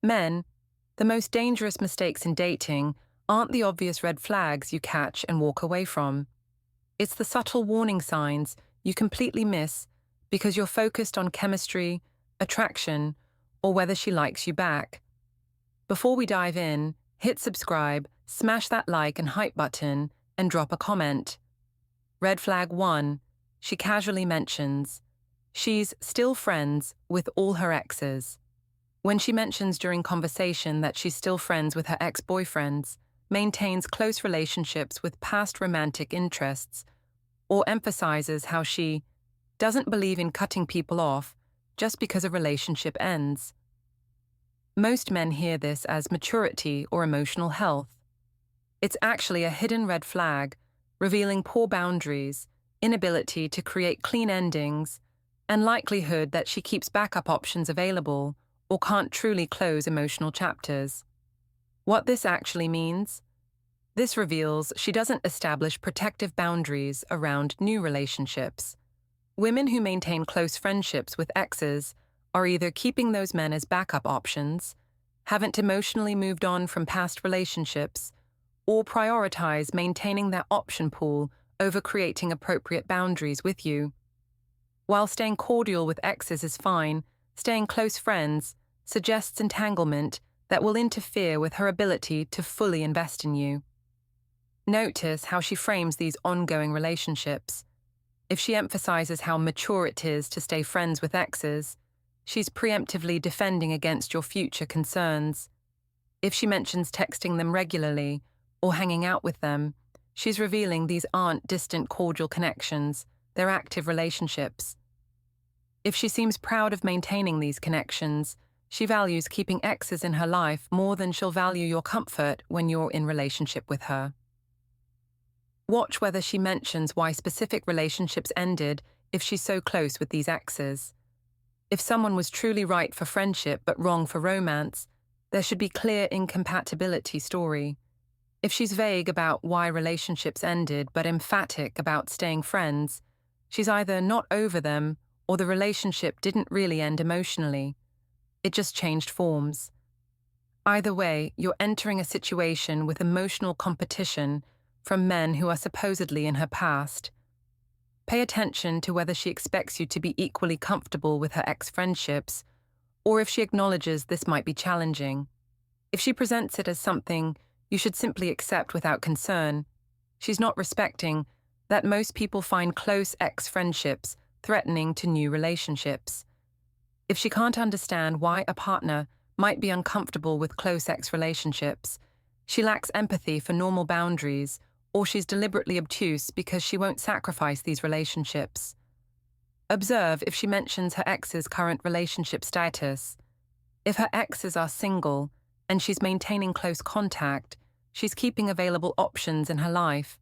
Men, the most dangerous mistakes in dating aren't the obvious red flags you catch and walk away from. It's the subtle warning signs you completely miss because you're focused on chemistry, attraction, or whether she likes you back. Before we dive in, hit subscribe, smash that like and hype button, and drop a comment. Red flag 1. She casually mentions she's still friends with all her exes. When she mentions during conversation that she's still friends with her ex-boyfriends, maintains close relationships with past romantic interests, or emphasizes how she doesn't believe in cutting people off just because a relationship ends. Most men hear this as maturity or emotional health. It's actually a hidden red flag, revealing poor boundaries, inability to create clean endings, and likelihood that she keeps backup options available or can't truly close emotional chapters. What this actually means? This reveals she doesn't establish protective boundaries around new relationships. Women who maintain close friendships with exes are either keeping those men as backup options, haven't emotionally moved on from past relationships, or prioritize maintaining their option pool over creating appropriate boundaries with you. While staying cordial with exes is fine, staying close friends suggests entanglement that will interfere with her ability to fully invest in you. Notice how she frames these ongoing relationships. If she emphasizes how mature it is to stay friends with exes, she's preemptively defending against your future concerns. If she mentions texting them regularly or hanging out with them, she's revealing these aren't distant cordial connections, they're active relationships. If she seems proud of maintaining these connections, she values keeping exes in her life more than she'll value your comfort when you're in relationship with her. Watch whether she mentions why specific relationships ended if she's so close with these exes. If someone was truly right for friendship but wrong for romance, there should be clear incompatibility story. If she's vague about why relationships ended but emphatic about staying friends, she's either not over them or the relationship didn't really end emotionally. It just changed forms. Either way, you're entering a situation with emotional competition from men who are supposedly in her past. Pay attention to whether she expects you to be equally comfortable with her ex-friendships, or if she acknowledges this might be challenging. If she presents it as something you should simply accept without concern, she's not respecting that most people find close ex-friendships threatening to new relationships. If she can't understand why a partner might be uncomfortable with close ex-relationships, she lacks empathy for normal boundaries, or she's deliberately obtuse because she won't sacrifice these relationships. Observe if she mentions her ex's current relationship status. If her exes are single and she's maintaining close contact, she's keeping available options in her life.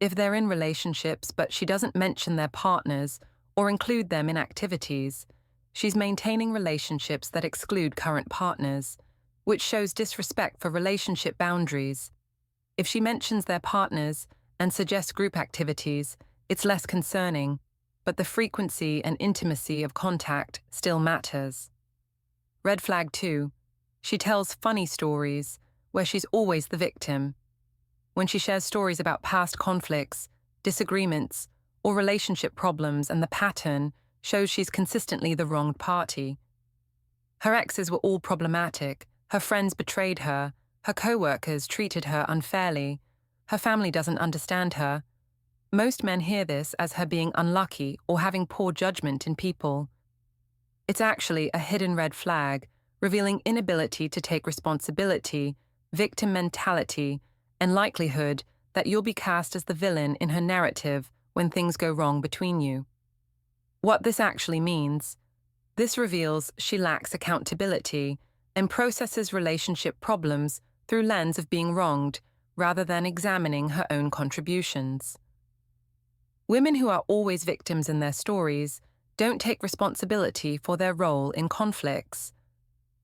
If they're in relationships but she doesn't mention their partners or include them in activities, she's maintaining relationships that exclude current partners, which shows disrespect for relationship boundaries. If she mentions their partners and suggests group activities, it's less concerning, but the frequency and intimacy of contact still matters. Red flag 2. She tells funny stories where she's always the victim. When she shares stories about past conflicts, disagreements, or relationship problems and the pattern shows she's consistently the wronged party. Her exes were all problematic, her friends betrayed her co-workers treated her unfairly, her family doesn't understand her. Most men hear this as her being unlucky or having poor judgment in people. It's actually a hidden red flag, revealing inability to take responsibility, victim mentality, and likelihood that you'll be cast as the villain in her narrative when things go wrong between you. What this actually means: this reveals she lacks accountability and processes relationship problems through lens of being wronged rather than examining her own contributions. Women who are always victims in their stories don't take responsibility for their role in conflicts.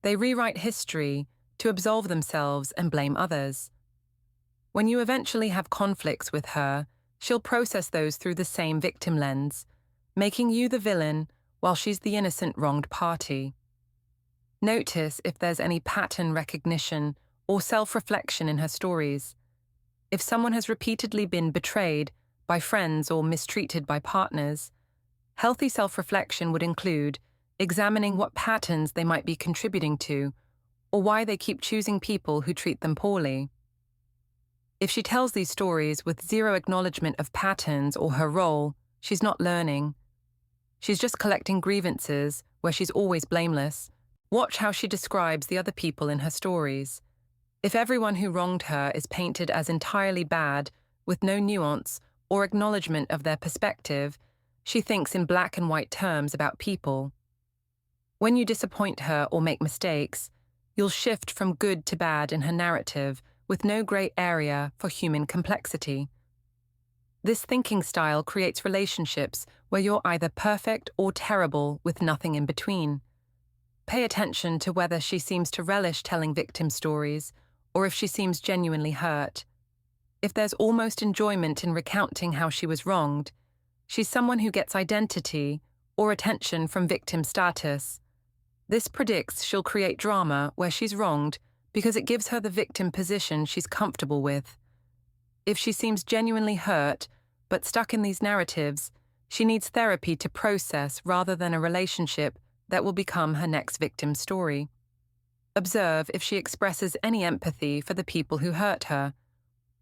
They rewrite history to absolve themselves and blame others. When you eventually have conflicts with her, she'll process those through the same victim lens, making you the villain while she's the innocent wronged party. Notice if there's any pattern recognition or self-reflection in her stories. If someone has repeatedly been betrayed by friends or mistreated by partners, healthy self-reflection would include examining what patterns they might be contributing to or why they keep choosing people who treat them poorly. If she tells these stories with zero acknowledgement of patterns or her role, she's not learning. She's just collecting grievances where she's always blameless. Watch how she describes the other people in her stories. If everyone who wronged her is painted as entirely bad, with no nuance or acknowledgement of their perspective, she thinks in black and white terms about people. When you disappoint her or make mistakes, you'll shift from good to bad in her narrative with no grey area for human complexity. This thinking style creates relationships where you're either perfect or terrible with nothing in between. Pay attention to whether she seems to relish telling victim stories or if she seems genuinely hurt. If there's almost enjoyment in recounting how she was wronged, she's someone who gets identity or attention from victim status. This predicts she'll create drama where she's wronged because it gives her the victim position she's comfortable with. If she seems genuinely hurt but stuck in these narratives, she needs therapy to process rather than a relationship that will become her next victim story. Observe if she expresses any empathy for the people who hurt her,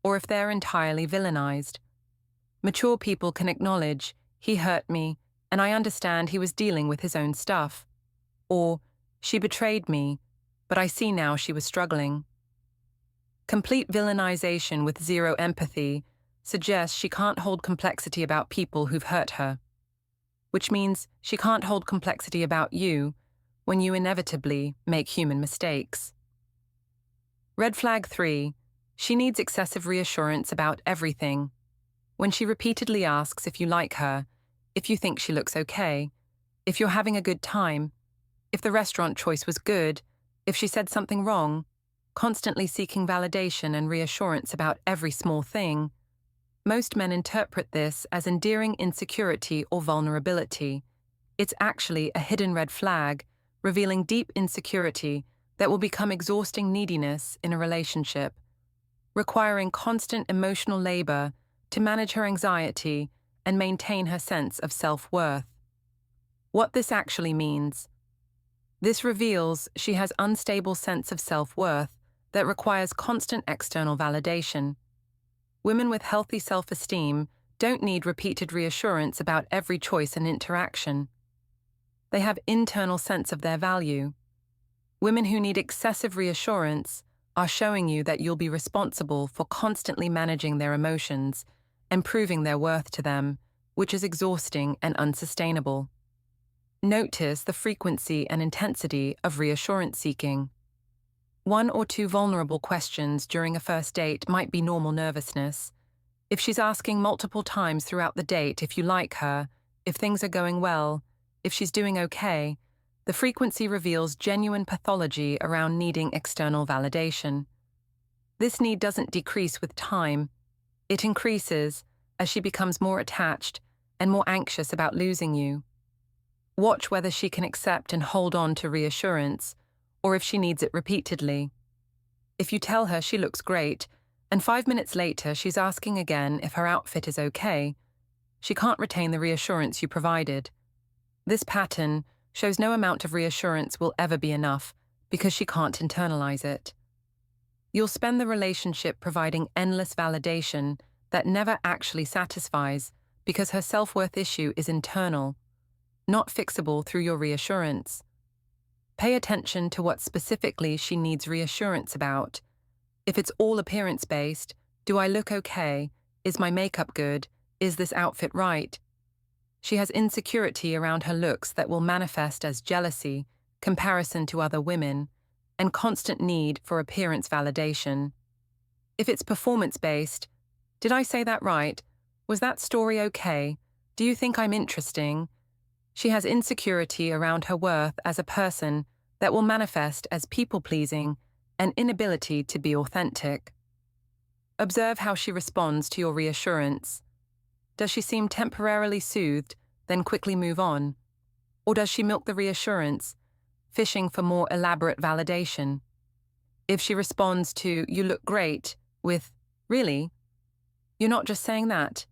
or if they're entirely villainized. Mature people can acknowledge, "He hurt me, and I understand he was dealing with his own stuff." Or, "She betrayed me, but I see now she was struggling." Complete villainization with zero empathy suggests she can't hold complexity about people who've hurt her, which means she can't hold complexity about you when you inevitably make human mistakes. Red flag 3. She needs excessive reassurance about everything. When she repeatedly asks if you like her, if you think she looks okay, if you're having a good time, if the restaurant choice was good, if she said something wrong, constantly seeking validation and reassurance about every small thing, most men interpret this as endearing insecurity or vulnerability. It's actually a hidden red flag, revealing deep insecurity that will become exhausting neediness in a relationship, requiring constant emotional labor to manage her anxiety and maintain her sense of self-worth. What this actually means: this reveals she has an unstable sense of self-worth that requires constant external validation. Women with healthy self-esteem don't need repeated reassurance about every choice and interaction. They have internal sense of their value. Women who need excessive reassurance are showing you that you'll be responsible for constantly managing their emotions and proving their worth to them, which is exhausting and unsustainable. Notice the frequency and intensity of reassurance seeking. 1 or 2 vulnerable questions during a first date might be normal nervousness. If she's asking multiple times throughout the date if you like her, if things are going well, if she's doing okay, the frequency reveals genuine pathology around needing external validation. This need doesn't decrease with time. It increases as she becomes more attached and more anxious about losing you. Watch whether she can accept and hold on to reassurance, or if she needs it repeatedly. If you tell her she looks great, and 5 minutes later she's asking again if her outfit is okay, she can't retain the reassurance you provided. This pattern shows no amount of reassurance will ever be enough because she can't internalize it. You'll spend the relationship providing endless validation that never actually satisfies because her self-worth issue is internal, not fixable through your reassurance. Pay attention to what specifically she needs reassurance about. If it's all appearance-based, do I look okay? Is my makeup good? Is this outfit right? She has insecurity around her looks that will manifest as jealousy, comparison to other women, and constant need for appearance validation. If it's performance-based, did I say that right? Was that story okay? Do you think I'm interesting? She has insecurity around her worth as a person that will manifest as people-pleasing and inability to be authentic. Observe how she responds to your reassurance. Does she seem temporarily soothed, then quickly move on? Or does she milk the reassurance, fishing for more elaborate validation. If she responds to "you look great" with "really?" you're not just saying that.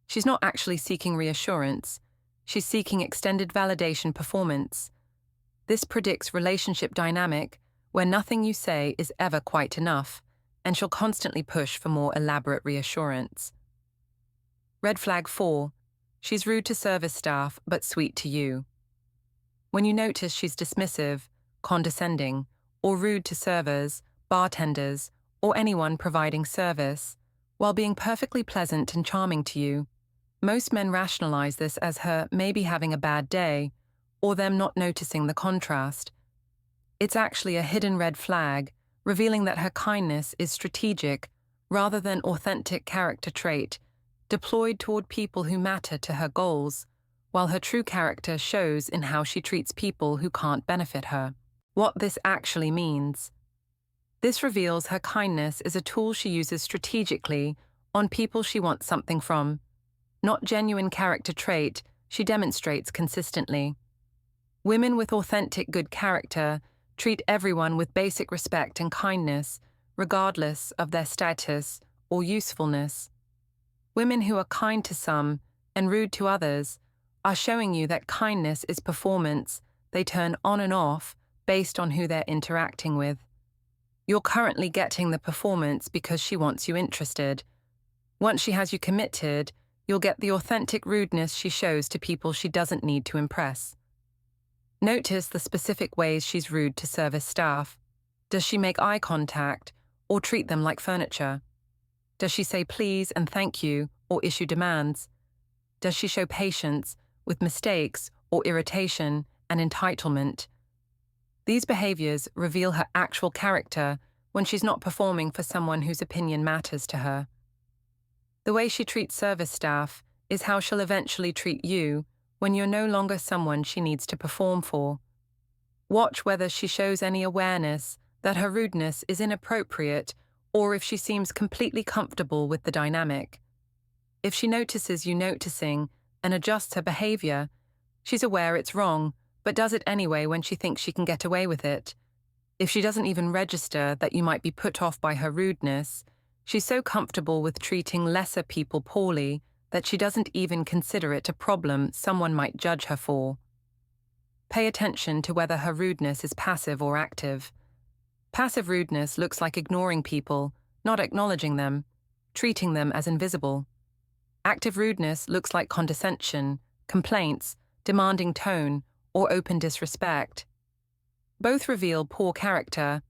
She's not actually seeking reassurance. She's seeking extended validation performance. This predicts relationship dynamic where nothing you say is ever quite enough, and she'll constantly push for more elaborate reassurance. Red flag 4. She's rude to service staff but sweet to you. When you notice she's dismissive, condescending, or rude to servers, bartenders, or anyone providing service, while being perfectly pleasant and charming to you, most men rationalize this as her maybe having a bad day, or them not noticing the contrast. It's actually a hidden red flag, revealing that her kindness is strategic rather than authentic character trait, deployed toward people who matter to her goals, while her true character shows in how she treats people who can't benefit her. What this actually means. This reveals her kindness is a tool she uses strategically on people she wants something from, not genuine character trait she demonstrates consistently. Women with authentic good character treat everyone with basic respect and kindness, regardless of their status or usefulness. Women who are kind to some and rude to others are showing you that kindness is performance they turn on and off based on who they're interacting with. You're currently getting the performance because she wants you interested. Once she has you committed, you'll get the authentic rudeness she shows to people she doesn't need to impress. Notice the specific ways she's rude to service staff. Does she make eye contact or treat them like furniture? Does she say please and thank you or issue demands? Does she show patience with mistakes or irritation and entitlement? These behaviors reveal her actual character when she's not performing for someone whose opinion matters to her. The way she treats service staff is how she'll eventually treat you when you're no longer someone she needs to perform for. Watch whether she shows any awareness that her rudeness is inappropriate or if she seems completely comfortable with the dynamic. If she notices you noticing and adjusts her behavior, she's aware it's wrong, but does it anyway when she thinks she can get away with it. If she doesn't even register that you might be put off by her rudeness, she's so comfortable with treating lesser people poorly that she doesn't even consider it a problem someone might judge her for. Pay attention to whether her rudeness is passive or active. Passive rudeness looks like ignoring people, not acknowledging them, treating them as invisible. Active rudeness looks like condescension, complaints, demanding tone, or open disrespect. Both reveal poor character,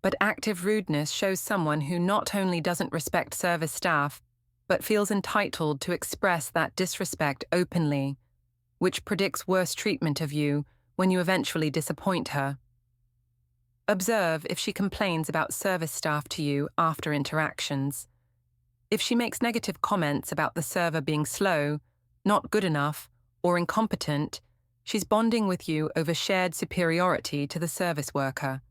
but active rudeness shows someone who not only doesn't respect service staff, but feels entitled to express that disrespect openly, which predicts worse treatment of you when you eventually disappoint her. Observe if she complains about service staff to you after interactions. If she makes negative comments about the server being slow, not good enough, or incompetent, she's bonding with you over shared superiority to the service worker.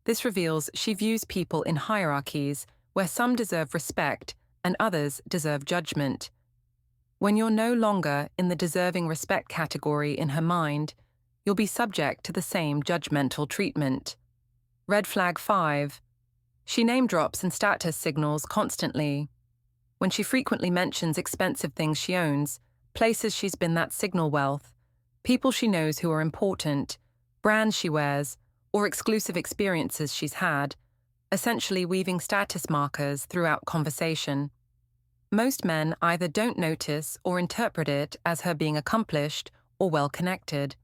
This reveals she views people in hierarchies where some deserve respect and others deserve judgment. When you're no longer in the deserving respect category in her mind, you'll be subject to the same judgmental treatment. Red flag 5. She name drops and status signals constantly. When she frequently mentions expensive things she owns, places she's been that signal wealth, people she knows who are important, brands she wears, or exclusive experiences she's had, essentially weaving status markers throughout conversation. Most men either don't notice or interpret it as her being accomplished or well-connected.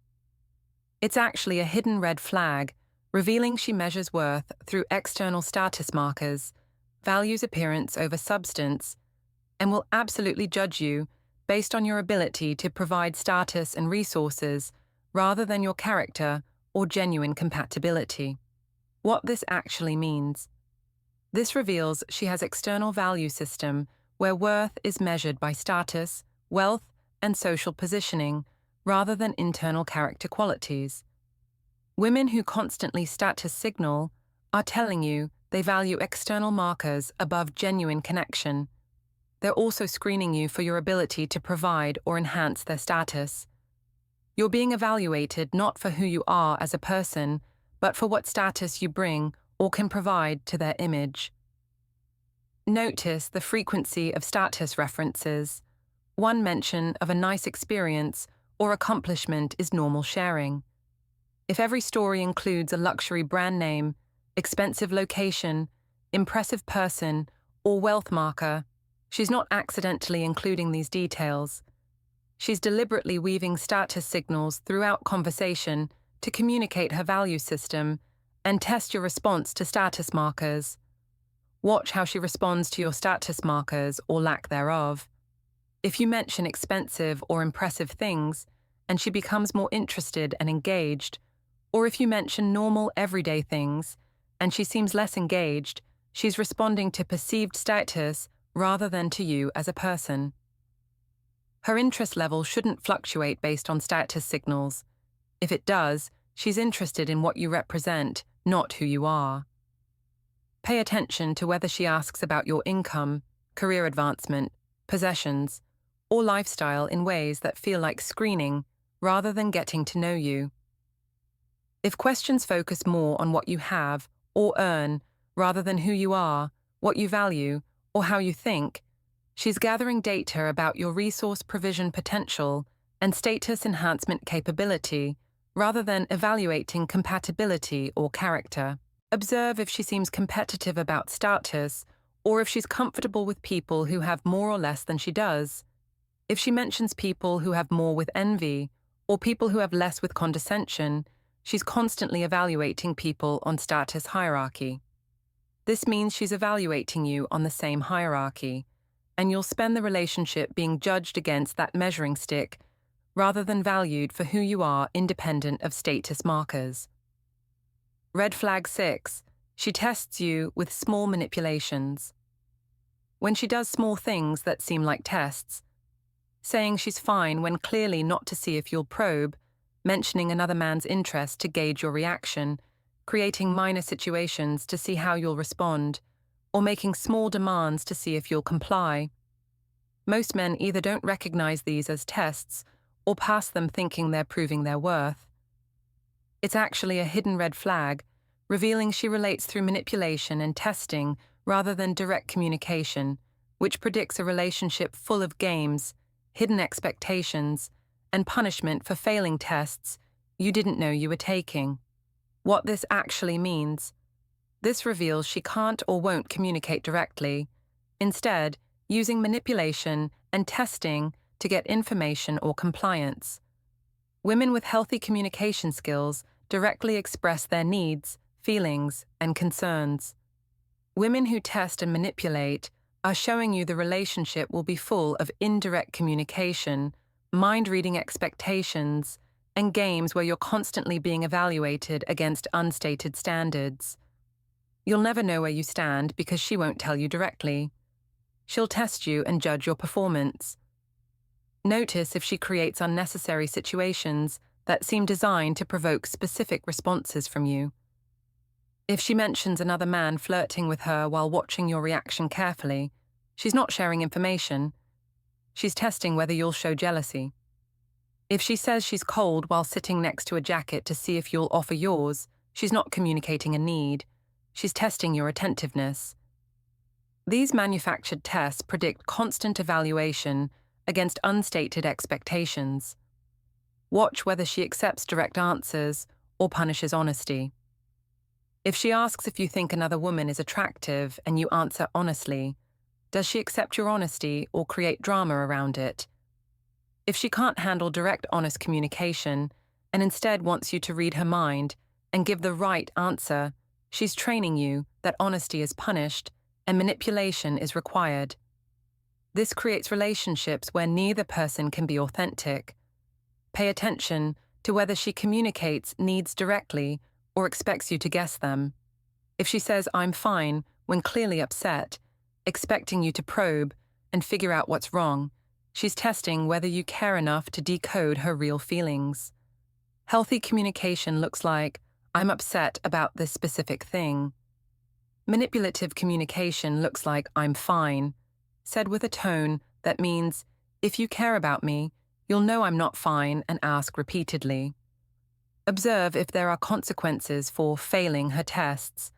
It's actually a hidden red flag, revealing she measures worth through external status markers, values appearance over substance, and will absolutely judge you based on your ability to provide status and resources rather than your character or genuine compatibility. What this actually means. This reveals she has external value system where worth is measured by status, wealth, and social positioning rather than internal character qualities. Women who constantly status signal are telling you they value external markers above genuine connection. They're also screening you for your ability to provide or enhance their status. You're being evaluated not for who you are as a person, but for what status you bring or can provide to their image. Notice the frequency of status references. One mention of a nice experience or accomplishment is normal sharing. If every story includes a luxury brand name, expensive location, impressive person, or wealth marker, she's not accidentally including these details. She's deliberately weaving status signals throughout conversation to communicate her value system and test your response to status markers. Watch how she responds to your status markers or lack thereof. If you mention expensive or impressive things, and she becomes more interested and engaged, or if you mention normal, everyday things, and she seems less engaged, she's responding to perceived status rather than to you as a person. Her interest level shouldn't fluctuate based on status signals. If it does, she's interested in what you represent, not who you are. Pay attention to whether she asks about your income, career advancement, possessions, or lifestyle in ways that feel like screening rather than getting to know you. If questions focus more on what you have or earn rather than who you are, what you value, or how you think, she's gathering data about your resource provision potential and status enhancement capability rather than evaluating compatibility or character. Observe if she seems competitive about status or if she's comfortable with people who have more or less than she does. If she mentions people who have more with envy or people who have less with condescension, she's constantly evaluating people on status hierarchy. This means she's evaluating you on the same hierarchy, and you'll spend the relationship being judged against that measuring stick rather than valued for who you are independent of status markers. Red flag 6. She tests you with small manipulations. When she does small things that seem like tests, saying she's fine when clearly not to see if you'll probe, mentioning another man's interest to gauge your reaction, creating minor situations to see how you'll respond, or making small demands to see if you'll comply. Most men either don't recognize these as tests or pass them thinking they're proving their worth. It's actually a hidden red flag, revealing she relates through manipulation and testing rather than direct communication, which predicts a relationship full of games, hidden expectations, and punishment for failing tests you didn't know you were taking. What this actually means. This reveals she can't or won't communicate directly, instead using manipulation and testing to get information or compliance. Women with healthy communication skills directly express their needs, feelings, and concerns. Women who test and manipulate are showing you the relationship will be full of indirect communication, mind-reading expectations, and games where you're constantly being evaluated against unstated standards. You'll never know where you stand because she won't tell you directly. She'll test you and judge your performance. Notice if she creates unnecessary situations that seem designed to provoke specific responses from you. If she mentions another man flirting with her while watching your reaction carefully, she's not sharing information. She's testing whether you'll show jealousy. If she says she's cold while sitting next to a jacket to see if you'll offer yours, she's not communicating a need. She's testing your attentiveness. These manufactured tests predict constant evaluation against unstated expectations. Watch whether she accepts direct answers or punishes honesty. If she asks if you think another woman is attractive and you answer honestly, does she accept your honesty or create drama around it? If she can't handle direct, honest communication and instead wants you to read her mind and give the right answer, she's training you that honesty is punished and manipulation is required. This creates relationships where neither person can be authentic. Pay attention to whether she communicates needs directly or expects you to guess them. If she says, "I'm fine," when clearly upset, expecting you to probe and figure out what's wrong, she's testing whether you care enough to decode her real feelings. Healthy communication looks like, "I'm upset about this specific thing." Manipulative communication looks like, "I'm fine," said with a tone that means, "If you care about me, You'll know I'm not fine and ask repeatedly. Observe if there are consequences for failing her tests.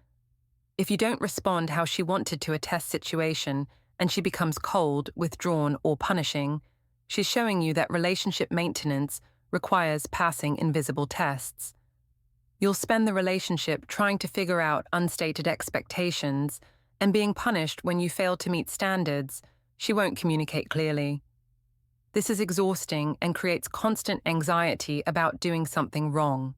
If you don't respond how she wanted to a test situation and she becomes cold, withdrawn, or punishing, she's showing you that relationship maintenance requires passing invisible tests. You'll spend the relationship trying to figure out unstated expectations, and being punished when you fail to meet standards. She won't communicate clearly. This is exhausting and creates constant anxiety about doing something wrong.